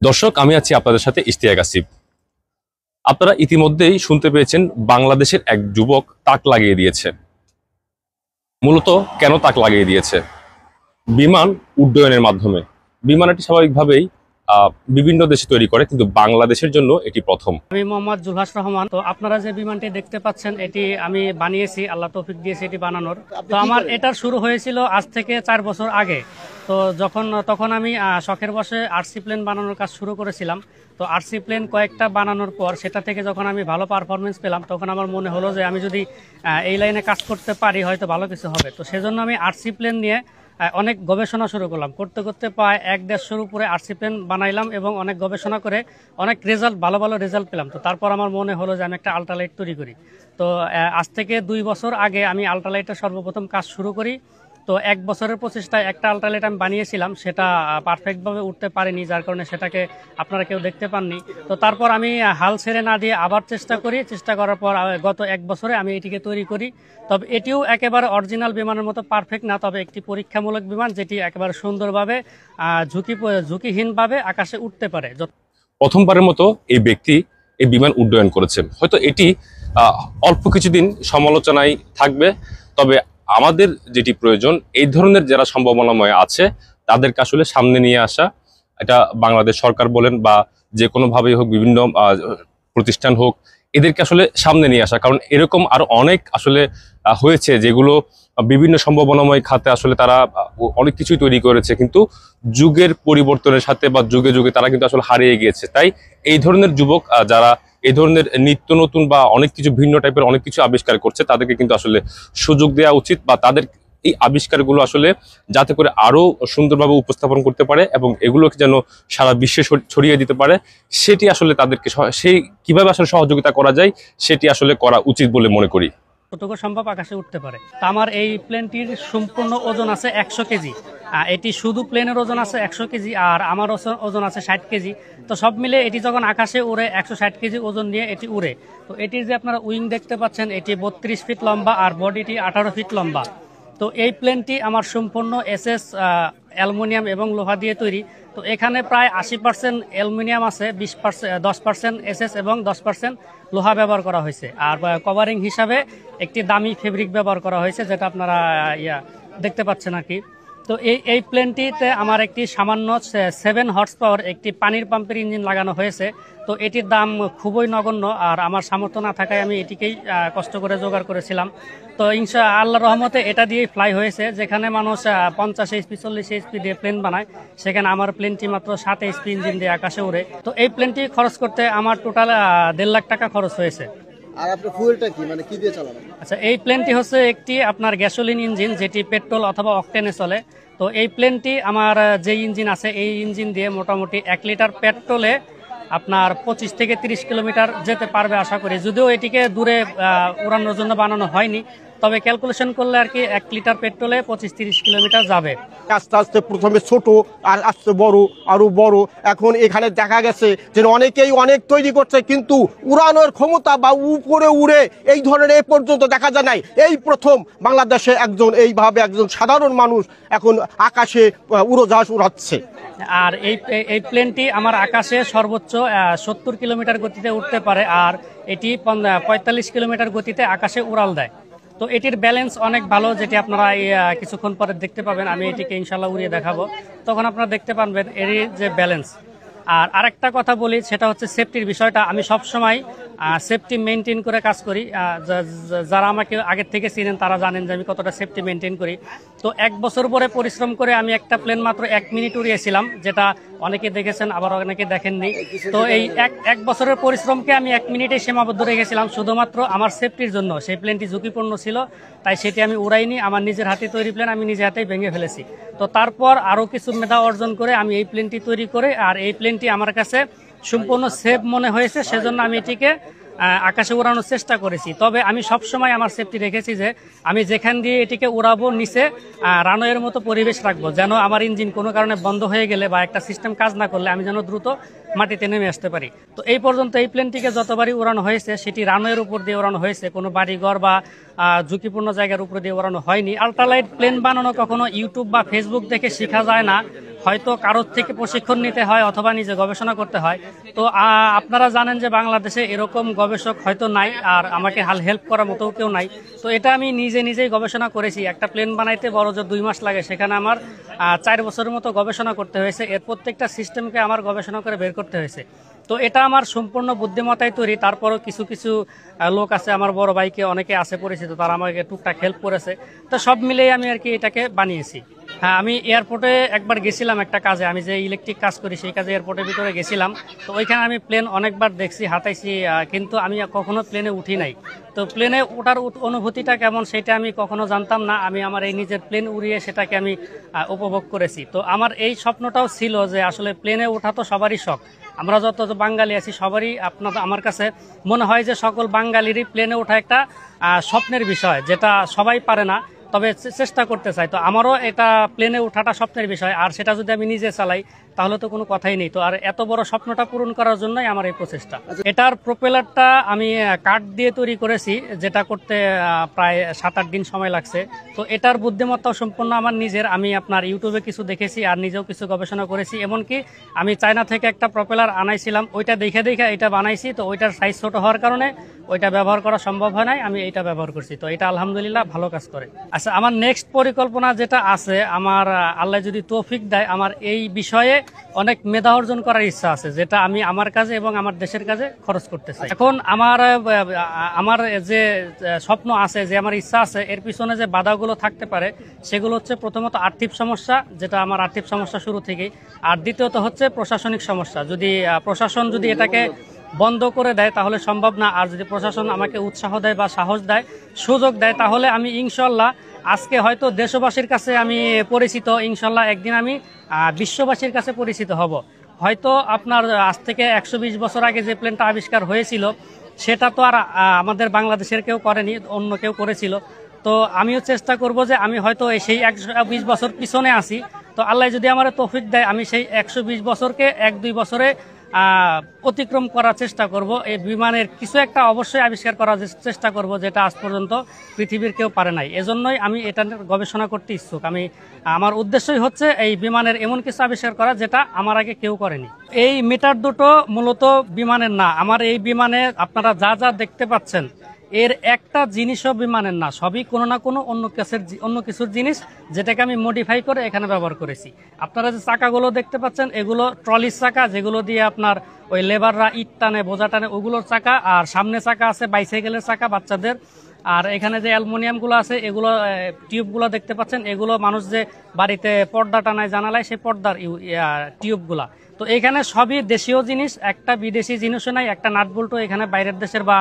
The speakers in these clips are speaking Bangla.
দর্শক, আমি আছি আপনাদের সাথে ইশতিয়াক আসিফ। আপনারা ইতিমধ্যেই শুনতে পেয়েছেন বাংলাদেশের এক যুবক তাক লাগিয়ে দিয়েছে। মূলত কেন তাক লাগিয়ে দিয়েছে? বিমান উড্ডয়নের মাধ্যমে। বিমানটি স্বাভাবিকভাবেই বিভিন্ন দেশে তৈরি করে, কিন্তু বাংলাদেশের জন্য এটি প্রথম। আমি মোহাম্মদ জুলহাস রহমান। তো আপনারা যে বিমানটি দেখতে পাচ্ছেন এটি আমি বানিয়েছি, আল্লাহ তৌফিক দিয়েছে এটি বানানোর। তো আমার এটার শুরু হয়েছিল আজ থেকে 4 বছর আগে। তো তখন আমি শখের বসে আরসি প্লেন বানানোর কাজ শুরু করেছিলাম। তো আরসি প্লেন কয়েকটা বানানোর পর সেটা থেকে যখন আমি ভালো পারফরমেন্স পেলাম, তখন আমার মনে হলো যে আমি যদি এই লাইনে কাজ করতে পারি হয়তো ভালো কিছু হবে। তো সেজন্য আমি আরসি প্লেন নিয়ে অনেক গবেষণা শুরু করলাম। করতে করতে প্রায় 1-1.5 উপরে আরসি প্লেন বানাইলাম এবং অনেক গবেষণা করে অনেক ভালো ভালো রেজাল্ট পেলাম। তো তারপর আমার মনে হলো যে আমি একটা আল্ট্রালাইট তৈরি করি। তো আজ থেকে 2 বছর আগে আমি আল্ট্রালাইটের সর্বপ্রথম কাজ শুরু করি। তো 1 বছরের প্রচেষ্টায় একটা আল্ট্রালাইট আমি বানিয়েছিলাম, সেটা পারফেক্টভাবে উঠতে পারিনি, যার কারণে সেটাকে আপনারা কেউ দেখতে পাননি। তো তারপর আমি হাল ছেড়ে না দিয়ে আবার চেষ্টা করার পর গত 1 বছরে আমি এটিকে তৈরি করি। তবে এটিও একেবারে অরিজিনাল বিমানের মতো পারফেক্ট না, তবে একটি পরীক্ষামূলক বিমান যেটি একেবারে সুন্দরভাবে ঝুঁকিহীনভাবে আকাশে উঠতে পারে। প্রথমবারের মতো এই ব্যক্তি এই বিমান উড্ডয়ন করেছে। হয়তো এটি অল্প কিছুদিন সমালোচনায় থাকবে, তবে আমাদের যেটি প্রয়োজন, এই ধরনের যারা সম্ভাবনাময় আছে তাদেরকে আসলে সামনে নিয়ে আসা। এটা বাংলাদেশ সরকার বলেন বা যে কোনোভাবেই হোক, বিভিন্ন প্রতিষ্ঠান হোক, এদেরকে আসলে সামনে নিয়ে আসা। কারণ এরকম আরো অনেক আসলে হয়েছে যেগুলো বিভিন্ন সম্ভাবনাময় খাতে আসলে তারা অনেক কিছুই তৈরি করেছে, কিন্তু যুগের পরিবর্তনের সাথে বা যুগে যুগে তারা কিন্তু আসলে হারিয়ে গিয়েছে। তাই এই ধরনের যুবক যারা এই ধরনের নিত্য নতুন বা অনেক কিছু ভিন্ন টাইপের অনেক কিছু আবিষ্কার করছে, তাদেরকে কিন্তু আসলে সুযোগ দেওয়া উচিত, বা তাদের এই আবিষ্কারগুলো আসলে যাতে করে আরো সুন্দরভাবে উপস্থাপন করতে পারে এবং এগুলোকে যেন সারা বিশ্বে ছড়িয়ে দিতে পারে, সেটি আসলে তাদেরকে সেই কিভাবে আসলে সহযোগিতা করা যায় সেটি আসলে করা উচিত বলে মনে করি। যতটুকু সম্ভব আকাশে উঠতে পারে। তা আমার এই প্লেনটির সম্পূর্ণ ওজন আছে 100 কেজি। এটি শুধু প্লেনের ওজন আছে 100 কেজি, আর আমার ওজন আছে 60 কেজি। তো সব মিলে এটি যখন আকাশে উড়ে 160 কেজি ওজন নিয়ে এটি উড়ে। তো এটির যে আপনারা উইং দেখতে পাচ্ছেন, এটি 32 ফিট লম্বা আর বডিটি 18 ফিট লম্বা। তো এই প্লেনটি আমার সম্পূর্ণ এসএস অ্যালুমিনিয়াম এবং লোহা দিয়ে তৈরি। তো এখানে প্রায় 80% অ্যালুমিনিয়াম আছে, 10% এসএস এবং 10% লোহা ব্যবহার করা হয়েছে। আর কভারিং হিসাবে একটি দামি ফেব্রিক ব্যবহার করা হয়েছে, যেটা আপনারা দেখতে পাচ্ছেন আর কি। তো এই প্লেনটিতে আমার একটি সামান্য 7 হর্স পাওয়ার একটি পানির পাম্পের ইঞ্জিন লাগানো হয়েছে। তো এটির দাম খুবই নগণ্য, আর আমার সামর্থ্য না থাকায় আমি এটিকেই কষ্ট করে জোগাড় করেছিলাম। তো আল্লাহর রহমতে এটা দিয়েই ফ্লাই হয়েছে। যেখানে মানুষ 50 এইচপি 40 এইচপি দিয়ে প্লেন বানায়, সেখানে আমার প্লেনটি মাত্র 7 এইচপি ইঞ্জিন দিয়ে আকাশে উড়ে। তো এই প্লেনটি খরচ করতে আমার টোটাল 1.5 লাখ টাকা খরচ হয়েছে। আর আপনার ফুয়েলটা কি, মানে কি দিয়ে চালাবেন? আচ্ছা, এই প্লেনটি হচ্ছে একটি আপনার গ্যাসোলিন ইঞ্জিন, যেটি পেট্রোল অথবা অকটেনে চলে। তো এই প্লেনটি আমার যে ইঞ্জিন আছে, এই ইঞ্জিন দিয়ে মোটামুটি 1 লিটার পেট্রোলে আপনার 25 থেকে 30 কিলোমিটার যেতে পারবে আশা করি। যদিও এটিকে দূরে উড়ানোর জন্য বানানো হয়নি, তবে ক্যালকুলেশন করলে আর কি 1 লিটার পেট্রোলে 25-30 কিলোমিটার যাবে। আস্তে আস্তে প্রথমে ছোট, আর আস্তে বড়, আরো বড়। এখন এখানে দেখা গেছে যে অনেকেই অনেক তৈরি করছে, কিন্তু উড়ানোর ক্ষমতা বা উপরে উড়ে এই ধরনের এ পর্যন্ত দেখা যায় নাই। এই প্রথম বাংলাদেশে এইভাবে একজন সাধারণ মানুষ এখন আকাশে উড়োজাহাজ উড়াচ্ছে। আর এই প্লেনটি আমার আকাশে সর্বোচ্চ 70 কিলোমিটার গতিতে উঠতে পারে, আর এটি 45 কিলোমিটার গতিতে আকাশে উড়াল দেয়। তো এটির ব্যালেন্স অনেক ভালো, যেটি আপনারা কিছুক্ষণ পরে দেখতে পাবেন। আমি এটিকে ইনশাল্লাহ উড়িয়ে দেখাবো, তখন আপনারা দেখতে পাবেন এর যে ব্যালেন্স। আর আরেকটা কথা বলি, সেটা হচ্ছে সেফটির বিষয়টা। আমি সবসময় সেফটি মেনটেন করে কাজ করি। যারা আমাকে আগের থেকে চিনেন তারা জানেন যে আমি কতটা সেফটি মেনটেন করি। তো 1 বছর পরে পরিশ্রম করে আমি একটা প্লেন মাত্র 1 মিনিট উড়িয়েছিলাম, যেটা অনেকে দেখেছেন আবার অনেকে দেখেননি। তো এই এক বছরের পরিশ্রমকে আমি 1 মিনিটে সীমাবদ্ধ রেখেছিলাম শুধুমাত্র আমার সেফটির জন্য। সেই প্লেনটি ঝুঁকিপূর্ণ ছিল, তাই সেটি আমি উড়াইনি। আমার নিজের হাতে তৈরি প্লেন, আমি নিজের হাতেই ভেঙে ফেলেছি। তো তারপর আরও কিছু মেধা অর্জন করে আমি এই প্লেনটি তৈরি করে, আর এই প্লেনটি আমার কাছে সম্পূর্ণ সেফ মনে হয়েছে, সেজন্য আমি এটিকে আকাশে উড়ানোর চেষ্টা করেছি। তবে আমি সবসময় আমার সেফটি রেখেছি যে আমি যেখান দিয়ে এটিকে উড়াবো নিচে রানওয়ের মতো পরিবেশ রাখবো, যেন আমার ইঞ্জিন কোনো কারণে বন্ধ হয়ে গেলে বা একটা সিস্টেম কাজ না করলে আমি যেন দ্রুত মাটিতে নেমে আসতে পারি। তো এই পর্যন্ত এই প্লেনটিকে যতবারই উড়ানো হয়েছে সেটি রানওয়ের উপর দিয়ে উড়ানো হয়েছে, কোনো বাড়িঘর বা ঝুঁকিপূর্ণ জায়গার উপর দিয়ে উড়ানো হয়নি। আল্ট্রালাইট প্লেন বানানো কখনো ইউটিউব বা ফেসবুক দেখে শেখা যায় না, হয়তো কারোর থেকে প্রশিক্ষণ নিতে হয় অথবা নিজে গবেষণা করতে হয়। তো আপনারা জানেন যে বাংলাদেশে এরকম গবেষক হয়তো নাই, আর আমাকে হেল্প করার মতো কেউ নাই। তো এটা আমি নিজেই গবেষণা করেছি। একটা প্লেন বানাইতে বড় জোর 2 মাস লাগে, সেখানে আমার 4 বছরের মতো গবেষণা করতে হয়েছে। এর প্রত্যেকটা সিস্টেমকে আমার গবেষণা করে বের করতে হয়েছে। তো এটা আমার সম্পূর্ণ বুদ্ধিমত্তায় তৈরি। তারপরও কিছু কিছু লোক আছে, আমার বড় ভাইকে অনেকে আছে পরিচিত, তারা আমাকে টুকটাক হেল্প করেছে। তো সব মিলেই আমি আর কি এটাকে বানিয়েছি। হ্যাঁ, আমি এয়ারপোর্টে একবার গেছিলাম একটা কাজে, আমি যে ইলেকট্রিক কাজ করি সেই কাজে এয়ারপোর্টের ভিতরে গেছিলাম। তো ওইখানে আমি প্লেন অনেকবার দেখছি, হাতাইছি, কিন্তু আমি কখনো প্লেনে উঠি নাই। তো প্লেনে ওঠার অনুভূতিটা কেমন সেটা আমি কখনো জানতাম না। আমি আমার এই নিজের প্লেন উড়িয়ে সেটাকে আমি উপভোগ করেছি। তো আমার এই স্বপ্নটাও ছিল যে আসলে প্লেনে ওঠা তো সবারই শখ। আমরা যত বাঙালি আছি সবারই আমার কাছে মনে হয় যে সকল বাঙালিরই প্লেনে ওঠা একটা স্বপ্নের বিষয়, যেটা সবাই পারে না, তবে চেষ্টা করতে চাই। তো আমারও এটা প্লেনে ওঠাটা স্বপ্নের বিষয়, আর সেটা যদি আমি নিজে চালাই তাহলে তো কোনো কথাই নেই। তো আর এত বড় স্বপ্নটা পূরণ করার জন্যই আমার এই প্রচেষ্টা। এটার প্রপেলারটা আমি কাঠ দিয়ে তৈরি করেছি, যেটা করতে প্রায় 7-8 দিন সময় লাগছে। তো এটার বুদ্ধিমত্তাও সম্পূর্ণ আমার নিজের। আমি আপনার ইউটিউবে কিছু দেখেছি আর নিজেও কিছু গবেষণা করেছি। এমনকি আমি চায়না থেকে একটা প্রপেলার আনাইছিলাম, ওইটা দেখে এটা বানাইছি। তো ওইটার সাইজ ছোট হওয়ার কারণে ওইটা ব্যবহার করা সম্ভব হয় নাই, আমি এইটা ব্যবহার করছি। তো এটা আলহামদুলিল্লাহ ভালো কাজ করে। আচ্ছা, আমার নেক্সট পরিকল্পনা যেটা আছে, আমার আল্লাহ যদি তৌফিক দেয়, আমার এই বিষয়ে অনেক মেধা অর্জন করার ইচ্ছা আছে, যেটা আমি আমার কাজে এবং আমার দেশের কাজে খরচ করতে চাই। এখন আমার যে স্বপ্ন আছে, যে আমার ইচ্ছা আছে, এর পিছনে যে বাধাগুলো থাকতে পারে সেগুলো হচ্ছে প্রথমত আর্থিক সমস্যা, যেটা আমার আর্থিক সমস্যা শুরু থেকেই। আর দ্বিতীয়ত হচ্ছে প্রশাসনিক সমস্যা। যদি প্রশাসন যদি এটাকে বন্ধ করে দেয় তাহলে সম্ভব না। আর যদি প্রশাসন আমাকে উৎসাহ দেয় বা সাহস দেয়, সুযোগ দেয়, তাহলে আমি ইনশাল্লাহ আজকে হয়তো দেশবাসীর কাছে আমি পরিচিত, ইনশাল্লাহ একদিন আমি বিশ্ববাসীর কাছে পরিচিত হব। হয়তো আপনার আজ থেকে 120 বছর আগে যে প্লেনটা আবিষ্কার হয়েছিল সেটা তো আর আমাদের বাংলাদেশের কেউ করেনি, অন্য কেউ করেছিল। তো আমিও চেষ্টা করব যে আমি হয়তো সেই 120 বছর পিছনে আসি। তো আল্লাহ যদি আমার তৌফিক দেয়, আমি সেই 120 বছরকে 1-2 বছরে অতিক্রম করার চেষ্টা করব। এই বিমানের কিছু একটা অবশ্যই আবিষ্কার করার চেষ্টা করব, যেটা আজ পর্যন্ত পৃথিবীর কেউ পারে নাই। এজন্যই আমি এটা গবেষণা করতে ইচ্ছুক। আমার উদ্দেশ্যই হচ্ছে এই বিমানের এমন কিছু আবিষ্কার করা যেটা আমার আগে কেউ করেনি। এই মিটার দুটো মূলত বিমানের না। আমার এই বিমানে আপনারা যা যা দেখতে পাচ্ছেন, এর একটা জিনিসও বিমানের না, সবই কোনো না কোনো অন্য কিছুর জিনিস, যেটাকে আমি মডিফাই করে এখানে ব্যবহার করেছি। আপনারা যে চাকাগুলো দেখতে পাচ্ছেন, এগুলো ট্রলির চাকা, যেগুলো দিয়ে আপনার ওই লেবাররা ইট টানে, বোঝা টানে, ওগুলোর চাকা। আর সামনে চাকা আছে বাইসাইকেলের চাকা বাচ্চাদের। আর এখানে যে অ্যালুমিনিয়ামগুলো আছে, এগুলো টিউবগুলো দেখতে পাচ্ছেন, এগুলো মানুষ যে বাড়িতে পর্দা টানায় জানালায়, সেই পর্দার টিউবগুলা। তো এখানে সবই দেশীয় জিনিস, একটা বিদেশি জিনিসও নাই, একটা নাট বল্টু এখানে বাইরের দেশের বা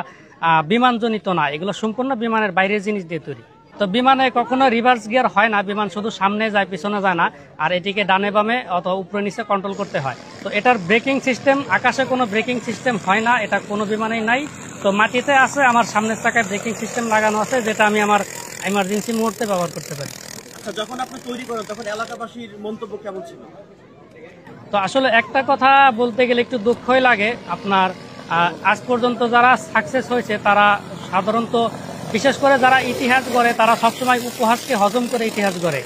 বিমানজনিত না। এগুলো সম্পূর্ণ বিমানের বাইরের জিনিস দিয়ে তৈরি। তো বিমানে কখনো রিভার্স গিয়ার হয় না, বিমান শুধু সামনে যায়, পিছনে যায় না। আর এটিকে ডানে বামে অথবা উপরে নিচে কন্ট্রোল করতে হয়। তো এটার ব্রেকিং সিস্টেম, আকাশে কোনো ব্রেকিং সিস্টেম হয় না, এটা কোনো বিমানেই নাই। তো মাটিতে আছে, আমার সামনের চাকায় ব্রেকিং সিস্টেম লাগানো আছে, যেটা আমি আমার এমার্জেন্সি মুহূর্তে ব্যবহার করতে পারি। আচ্ছা, যখন আপনি তৈরি করেন তখন এলাকাবাসীর মন্তব্য কেমন ছিল? তো আসলে একটা কথা বলতে গেলে একটু দুঃখই লাগে। আপনার আজ পর্যন্ত যারা সাকসেস হয়েছে তারা সাধারণত, বিশেষ করে যারা ইতিহাস গড়ে, তারা সবসময় উপহাসকে হজম করে ইতিহাস গড়ে।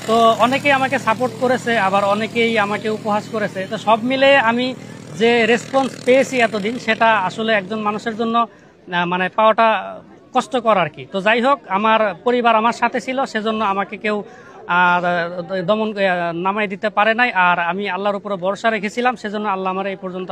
তো অনেকেই আমাকে সাপোর্ট করেছে, আবার অনেকেই আমাকে উপহাস করেছে। তো সব মিলে আমি যে রেসপন্স পেয়েছি এতদিন, সেটা আসলে একজন মানুষের জন্য মানে পাওয়াটা কষ্টকর আর কি। তো যাই হোক, আমার পরিবার আমার সাথে ছিল, সেজন্য আমাকে কেউ নামাই দিতে পারে নাই। আর আমি আল্লাহর উপরে ভরসা রেখেছিলাম, সেজন্য আল্লাহ আমার এই পর্যন্ত